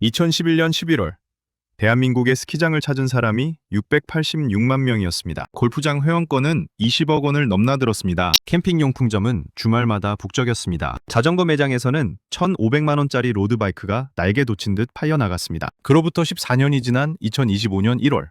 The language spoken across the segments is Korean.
2011년 11월 대한민국의 스키장을 찾은 사람이 686만 명이었습니다. 골프장 회원권은 20억 원을 넘나들었습니다. 캠핑용품점은 주말마다 북적였습니다. 자전거 매장에서는 1,500만 원짜리 로드바이크가 날개 돋친 듯 팔려나갔습니다. 그로부터 14년이 지난 2025년 1월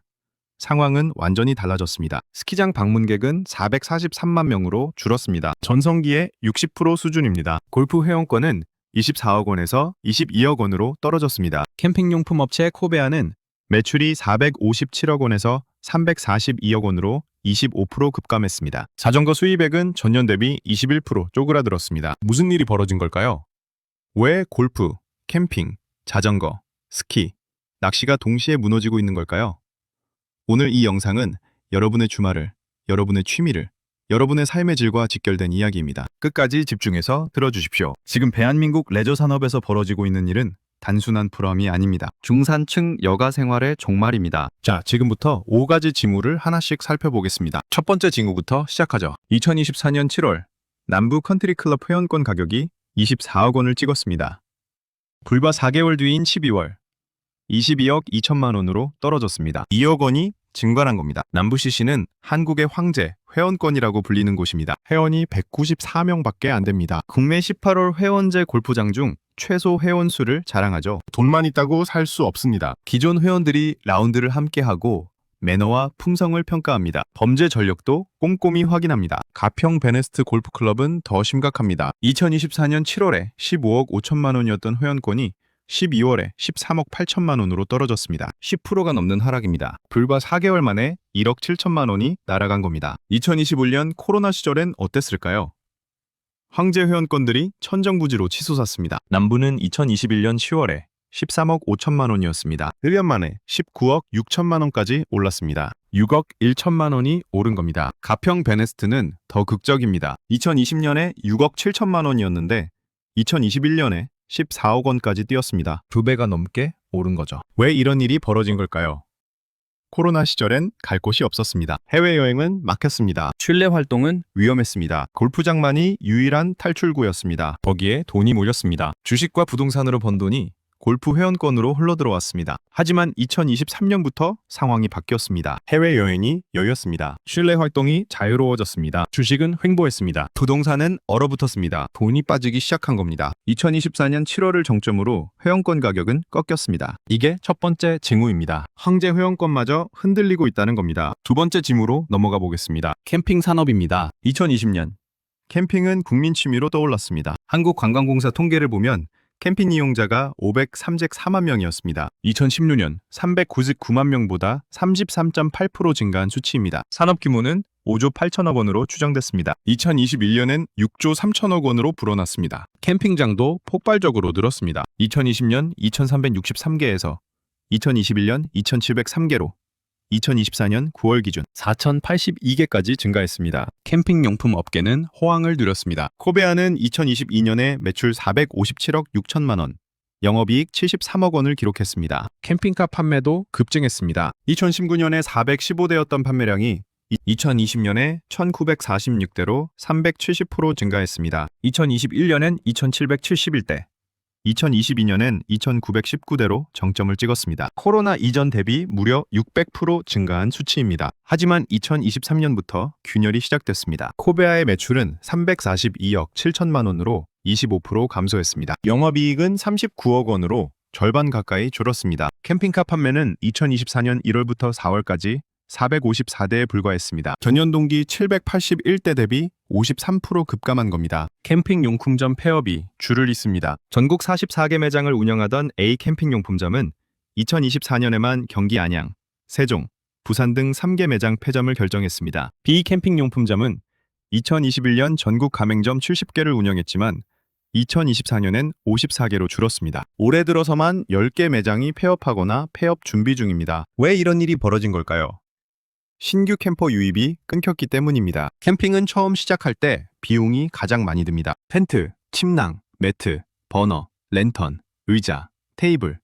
상황은 완전히 달라졌습니다. 스키장 방문객은 443만 명으로 줄었습니다. 전성기의 60% 수준입니다. 골프 회원권은 24억 원에서 22억 원으로 떨어졌습니다. 캠핑용품 업체 코베아는 매출이 457억 원에서 342억 원으로 25% 급감했습니다. 자전거 수입액은 전년 대비 21% 쪼그라들었습니다. 무슨 일이 벌어진 걸까요? 왜 골프, 캠핑, 자전거, 스키, 낚시가 동시에 무너지고 있는 걸까요? 오늘 이 영상은 여러분의 주말을, 여러분의 취미를, 여러분의 삶의 질과 직결된 이야기입니다. 끝까지 집중해서 들어주십시오. 지금 대한민국 레저 산업에서 벌어지고 있는 일은 단순한 불황이 아닙니다. 중산층 여가 생활의 종말입니다. 자, 지금부터 5가지 징후를 하나씩 살펴보겠습니다. 첫 번째 징후부터 시작하죠. 2024년 7월 남부 컨트리클럽 회원권 가격이 24억 원을 찍었습니다. 불과 4개월 뒤인 12월 22억 2천만 원으로 떨어졌습니다. 2억 원이 증발한 겁니다. 남부CC는 한국의 황제, 회원권이라고 불리는 곳입니다. 회원이 194명밖에 안 됩니다. 국내 18홀 회원제 골프장 중 최소 회원 수를 자랑하죠. 돈만 있다고 살 수 없습니다. 기존 회원들이 라운드를 함께하고 매너와 품성을 평가합니다. 범죄 전력도 꼼꼼히 확인합니다. 가평 베네스트 골프클럽은 더 심각합니다. 2024년 7월에 15억 5천만 원이었던 회원권이 12월에 13억 8천만 원으로 떨어졌습니다. 10%가 넘는 하락입니다. 불과 4개월 만에 1억 7천만 원이 날아간 겁니다. 2025년 코로나 시절엔 어땠을까요? 황제 회원권들이 천정부지로 치솟았습니다. 남부는 2021년 10월에 13억 5천만 원이었습니다. 1년 만에 19억 6천만 원까지 올랐습니다. 6억 1천만 원이 오른 겁니다. 가평 베네스트는 더 극적입니다. 2020년에 6억 7천만 원이었는데 2021년에 14억 원까지 뛰었습니다. 2배가 넘게 오른 거죠. 왜 이런 일이 벌어진 걸까요? 코로나 시절엔 갈 곳이 없었습니다. 해외여행은 막혔습니다. 실내 활동은 위험했습니다. 골프장만이 유일한 탈출구였습니다. 거기에 돈이 몰렸습니다. 주식과 부동산으로 번 돈이 골프 회원권으로 흘러들어왔습니다. 하지만 2023년부터 상황이 바뀌었습니다. 해외여행이 여였습니다. 실내 활동이 자유로워졌습니다. 주식은 횡보했습니다. 부동산은 얼어붙었습니다. 돈이 빠지기 시작한 겁니다. 2024년 7월을 정점으로 회원권 가격은 꺾였습니다. 이게 첫 번째 징후입니다. 황제 회원권마저 흔들리고 있다는 겁니다. 두 번째 징후로 넘어가 보겠습니다. 캠핑 산업입니다. 2020년 캠핑은 국민 취미로 떠올랐습니다. 한국관광공사 통계를 보면 캠핑 이용자가 534만 명이었습니다. 2016년 399만 명보다 33.8% 증가한 수치입니다. 산업 규모는 5조 8천억 원으로 추정됐습니다. 2021년엔 6조 3천억 원으로 불어났습니다. 캠핑장도 폭발적으로 늘었습니다. 2020년 2363개에서 2021년 2703개로 2024년 9월 기준 4082개까지 증가했습니다. 캠핑용품 업계는 호황을 누렸습니다. 코베아는 2022년에 매출 457억 6천만 원, 영업이익 73억 원을 기록했습니다. 캠핑카 판매도 급증했습니다. 2019년에 415대였던 판매량이 2020년에 1946대로 370% 증가했습니다. 2021년엔 2771대, 2022년엔 2919대로 정점을 찍었습니다. 코로나 이전 대비 무려 600% 증가한 수치입니다. 하지만 2023년부터 균열이 시작됐습니다. 코베아의 매출은 342억 7천만 원으로 25% 감소했습니다. 영업이익은 39억 원으로 절반 가까이 줄었습니다. 캠핑카 판매는 2024년 1월부터 4월까지 454대에 불과했습니다. 전년 동기 781대 대비 53% 급감한 겁니다. 캠핑용품점 폐업이 줄을 잇습니다. 전국 44개 매장을 운영하던 A 캠핑용품점은 2024년에만 경기 안양, 세종, 부산 등 3개 매장 폐점을 결정했습니다. B 캠핑용품점은 2021년 전국 가맹점 70개를 운영했지만 2024년엔 54개로 줄었습니다. 올해 들어서만 10개 매장이 폐업하거나 폐업 준비 중입니다. 왜 이런 일이 벌어진 걸까요? 신규 캠퍼 유입이 끊겼기 때문입니다. 캠핑은 처음 시작할 때 비용이 가장 많이 듭니다. 텐트, 침낭, 매트, 버너, 랜턴, 의자, 테이블.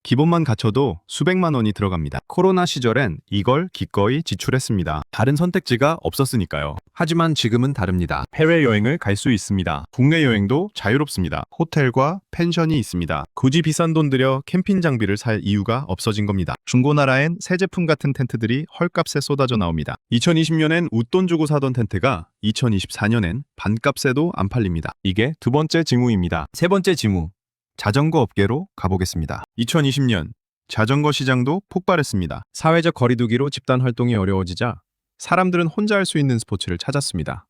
기본만 갖춰도 수백만 원이 들어갑니다. 코로나 시절엔 이걸 기꺼이 지출했습니다. 다른 선택지가 없었으니까요. 하지만 지금은 다릅니다. 해외여행을 갈 수 있습니다. 국내 여행도 자유롭습니다. 호텔과 펜션이 있습니다. 굳이 비싼 돈 들여 캠핑 장비를 살 이유가 없어진 겁니다. 중고나라엔 새 제품 같은 텐트들이 헐값에 쏟아져 나옵니다. 2020년엔 웃돈 주고 사던 텐트가 2024년엔 반값에도 안 팔립니다. 이게 두 번째 징후입니다. 세 번째 징후. 자전거 업계로 가보겠습니다. 2020년 자전거 시장도 폭발했습니다. 사회적 거리두기로 집단 활동이 어려워지자 사람들은 혼자 할 수 있는 스포츠를 찾았습니다.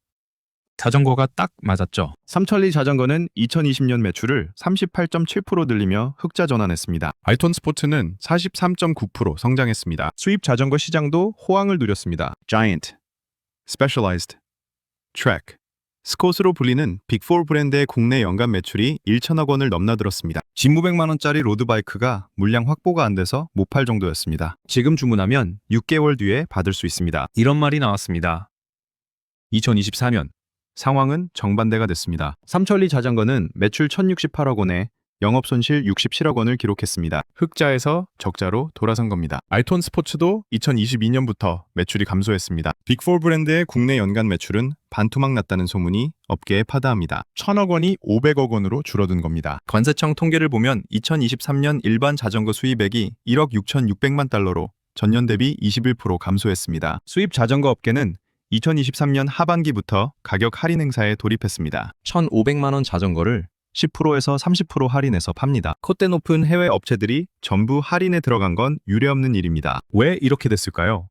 자전거가 딱 맞았죠. 삼천리 자전거는 2020년 매출을 38.7% 늘리며 흑자 전환했습니다. 알톤 스포츠는 43.9% 성장했습니다. 수입 자전거 시장도 호황을 누렸습니다. 자이언트, 스페셜라이즈드, 트랙, 스콧으로 불리는 빅4 브랜드의 국내 연간 매출이 1천억 원을 넘나들었습니다. 진무백만 원짜리 로드바이크가 물량 확보가 안 돼서 못 팔 정도였습니다. 지금 주문하면 6개월 뒤에 받을 수 있습니다. 이런 말이 나왔습니다. 2024년 상황은 정반대가 됐습니다. 삼천리 자전거는 매출 1,068억 원에 영업손실 67억 원을 기록했습니다. 흑자에서 적자로 돌아선 겁니다. 알톤 스포츠도 2022년부터 매출이 감소했습니다. 빅4 브랜드의 국내 연간 매출은 반토막 났다는 소문이 업계에 파다합니다. 1,000억 원이 500억 원으로 줄어든 겁니다. 관세청 통계를 보면 2023년 일반 자전거 수입액이 1억 6,600만 달러로 전년 대비 21% 감소했습니다. 수입 자전거 업계는 2023년 하반기부터 가격 할인 행사에 돌입했습니다. 1,500만 원 자전거를 10%에서 30% 할인해서 팝니다. 콧대 높은 해외 업체들이 전부 할인에 들어간 건 유례없는 일입니다. 왜 이렇게 됐을까요?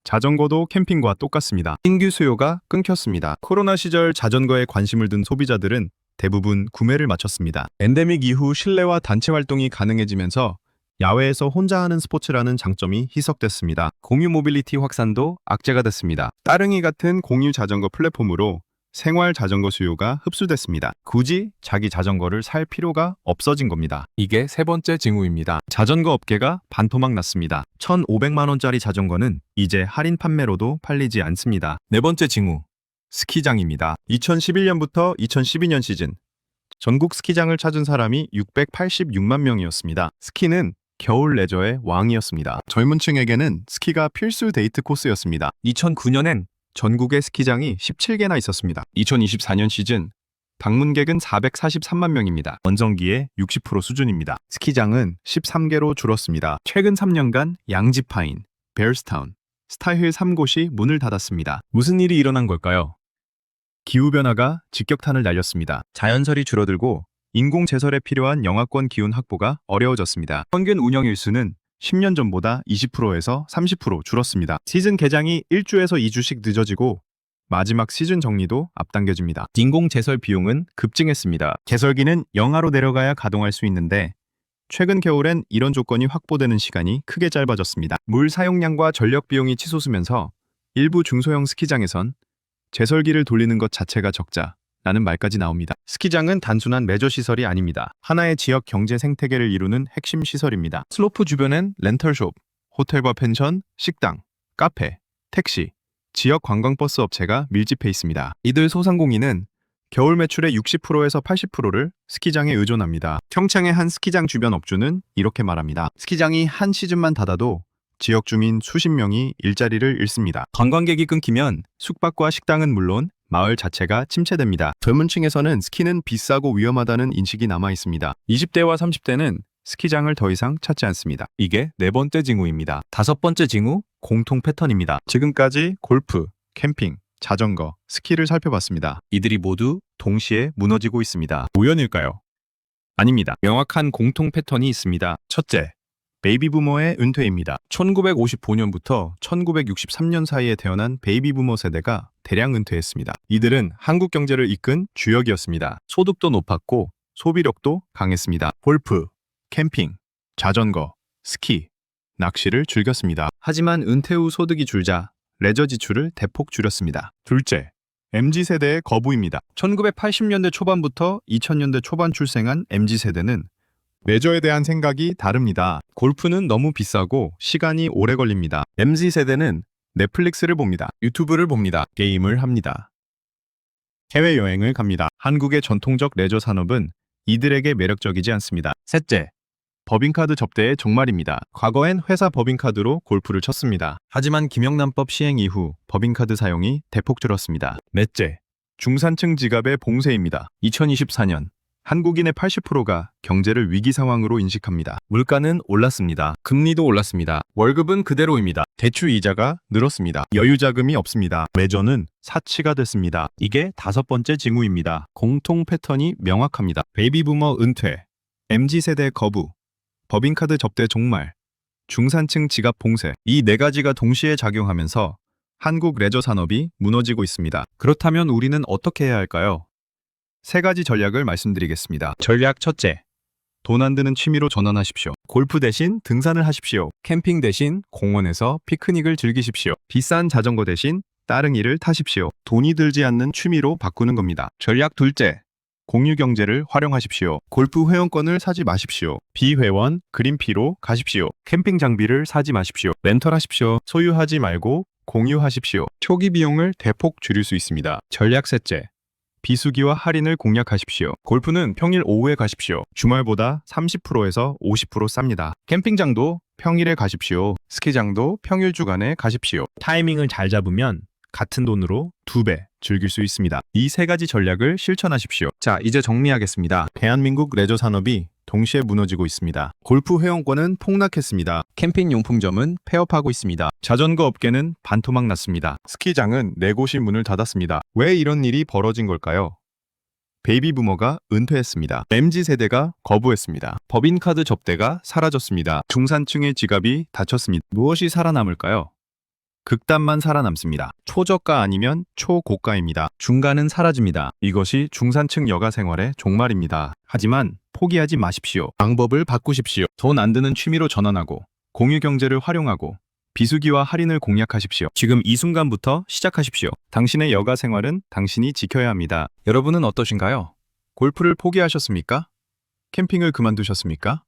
자전거도 캠핑과 똑같습니다. 신규 수요가 끊겼습니다. 코로나 시절 자전거에 관심을 둔 소비자들은 대부분 구매를 마쳤습니다. 엔데믹 이후 실내와 단체 활동이 가능해지면서 야외에서 혼자 하는 스포츠라는 장점이 희석됐습니다. 공유 모빌리티 확산도 악재가 됐습니다. 따릉이 같은 공유 자전거 플랫폼으로 생활 자전거 수요가 흡수됐습니다. 굳이 자기 자전거를 살 필요가 없어진 겁니다. 이게 세 번째 징후입니다. 자전거 업계가 반토막 났습니다. 1,500만 원짜리 자전거는 이제 할인 판매로도 팔리지 않습니다. 네 번째 징후. 스키장입니다. 2011년부터 2012년 시즌 전국 스키장을 찾은 사람이 686만 명이었습니다. 스키는 겨울 레저의 왕이었습니다. 젊은 층에게는 스키가 필수 데이트 코스였습니다. 2009년엔 전국에 스키장이 17개나 있었습니다. 2024년 시즌 방문객은 443만 명입니다. 원정기의 60% 수준입니다. 스키장은 13개로 줄었습니다. 최근 3년간 양지파인, 베어스타운, 스타힐 3곳이 문을 닫았습니다. 무슨 일이 일어난 걸까요? 기후변화가 직격탄을 날렸습니다. 자연설이 줄어들고 인공제설에 필요한 영하권 기온 확보가 어려워졌습니다. 평균 운영 일수는 10년 전보다 20%에서 30% 줄었습니다. 시즌 개장이 1주에서 2주씩 늦어지고 마지막 시즌 정리도 앞당겨집니다. 인공제설 비용은 급증했습니다. 개설기는 영하로 내려가야 가동할 수 있는데 최근 겨울엔 이런 조건이 확보되는 시간이 크게 짧아졌습니다. 물 사용량과 전력 비용이 치솟으면서 일부 중소형 스키장에선 제설기를 돌리는 것 자체가 적자라는 말까지 나옵니다. 스키장은 단순한 레저 시설이 아닙니다. 하나의 지역 경제 생태계를 이루는 핵심 시설입니다. 슬로프 주변엔 렌털숍, 호텔과 펜션, 식당, 카페, 택시, 지역 관광버스 업체가 밀집해 있습니다. 이들 소상공인은 겨울 매출의 60%에서 80%를 스키장에 의존합니다. 평창의 한 스키장 주변 업주는 이렇게 말합니다. 스키장이 한 시즌만 닫아도 지역 주민 수십 명이 일자리를 잃습니다. 관광객이 끊기면 숙박과 식당은 물론 마을 자체가 침체됩니다. 젊은 층에서는 스키는 비싸고 위험하다는 인식이 남아 있습니다. 20대와 30대는 스키장을 더 이상 찾지 않습니다. 이게 네 번째 징후입니다. 다섯 번째 징후, 공통 패턴입니다. 지금까지 골프, 캠핑, 자전거, 스키를 살펴봤습니다. 이들이 모두 동시에 무너지고 있습니다. 우연일까요? 아닙니다. 명확한 공통 패턴이 있습니다. 첫째, 베이비 부머의 은퇴입니다. 1955년부터 1963년 사이에 태어난 베이비 부머 세대가 대량 은퇴했습니다. 이들은 한국 경제를 이끈 주역이었습니다. 소득도 높았고 소비력도 강했습니다. 골프, 캠핑, 자전거, 스키, 낚시를 즐겼습니다. 하지만 은퇴 후 소득이 줄자 레저 지출을 대폭 줄였습니다. 둘째, MZ세대의 거부입니다. 1980년대 초반부터 2000년대 초반 출생한 MZ세대는 레저에 대한 생각이 다릅니다. 골프는 너무 비싸고 시간이 오래 걸립니다. MZ세대는 넷플릭스를 봅니다. 유튜브를 봅니다. 게임을 합니다. 해외여행을 갑니다. 한국의 전통적 레저 산업은 이들에게 매력적이지 않습니다. 셋째, 법인카드 접대의 종말입니다. 과거엔 회사 법인카드로 골프를 쳤습니다. 하지만 김영란법 시행 이후 법인카드 사용이 대폭 줄었습니다. 넷째, 중산층 지갑의 봉쇄입니다. 2024년 한국인의 80%가 경제를 위기 상황으로 인식합니다. 물가는 올랐습니다. 금리도 올랐습니다. 월급은 그대로입니다. 대출 이자가 늘었습니다. 여유 자금이 없습니다. 외전은 사치가 됐습니다. 이게 다섯 번째 징후입니다. 공통 패턴이 명확합니다. 베이비부머 은퇴, MZ세대 거부, 법인카드 접대 종말, 중산층 지갑 봉쇄, 이 네 가지가 동시에 작용하면서 한국 레저 산업이 무너지고 있습니다. 그렇다면 우리는 어떻게 해야 할까요? 세 가지 전략을 말씀드리겠습니다. 전략 첫째, 돈 안 드는 취미로 전환하십시오. 골프 대신 등산을 하십시오. 캠핑 대신 공원에서 피크닉을 즐기십시오. 비싼 자전거 대신 따릉이를 타십시오. 돈이 들지 않는 취미로 바꾸는 겁니다. 전략 둘째, 공유 경제를 활용하십시오. 골프 회원권을 사지 마십시오. 비회원, 그린피로 가십시오. 캠핑 장비를 사지 마십시오. 렌털하십시오. 소유하지 말고 공유하십시오. 초기 비용을 대폭 줄일 수 있습니다. 전략 셋째, 비수기와 할인을 공략하십시오. 골프는 평일 오후에 가십시오. 주말보다 30%에서 50% 쌉니다. 캠핑장도 평일에 가십시오. 스키장도 평일 주간에 가십시오. 타이밍을 잘 잡으면 같은 돈으로 2배 즐길 수 있습니다. 이 세 가지 전략을 실천하십시오. 자, 이제 정리하겠습니다. 대한민국 레저 산업이 동시에 무너지고 있습니다. 골프 회원권은 폭락했습니다. 캠핑 용품점은 폐업하고 있습니다. 자전거 업계는 반토막 났습니다. 스키장은 네 곳이 문을 닫았습니다. 왜 이런 일이 벌어진 걸까요? 베이비부머가 은퇴했습니다. MZ세대가 거부했습니다. 법인카드 접대가 사라졌습니다. 중산층의 지갑이 닫혔습니다. 무엇이 살아남을까요? 극단만 살아남습니다. 초저가 아니면 초고가입니다. 중간은 사라집니다. 이것이 중산층 여가 생활의 종말입니다. 하지만 포기하지 마십시오. 방법을 바꾸십시오. 돈 안 드는 취미로 전환하고 공유 경제를 활용하고 비수기와 할인을 공략하십시오. 지금 이 순간부터 시작하십시오. 당신의 여가 생활은 당신이 지켜야 합니다. 여러분은 어떠신가요? 골프를 포기하셨습니까? 캠핑을 그만두셨습니까?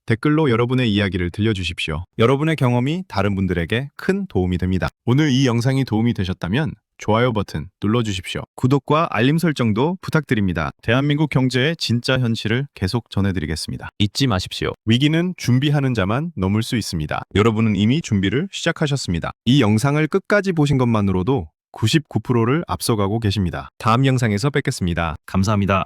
댓글로 여러분의 이야기를 들려주십시오. 여러분의 경험이 다른 분들에게 큰 도움이 됩니다. 오늘 이 영상이 도움이 되셨다면 좋아요 버튼 눌러주십시오. 구독과 알림 설정도 부탁드립니다. 대한민국 경제의 진짜 현실을 계속 전해드리겠습니다. 잊지 마십시오. 위기는 준비하는 자만 넘을 수 있습니다. 여러분은 이미 준비를 시작하셨습니다. 이 영상을 끝까지 보신 것만으로도 99%를 앞서가고 계십니다. 다음 영상에서 뵙겠습니다. 감사합니다.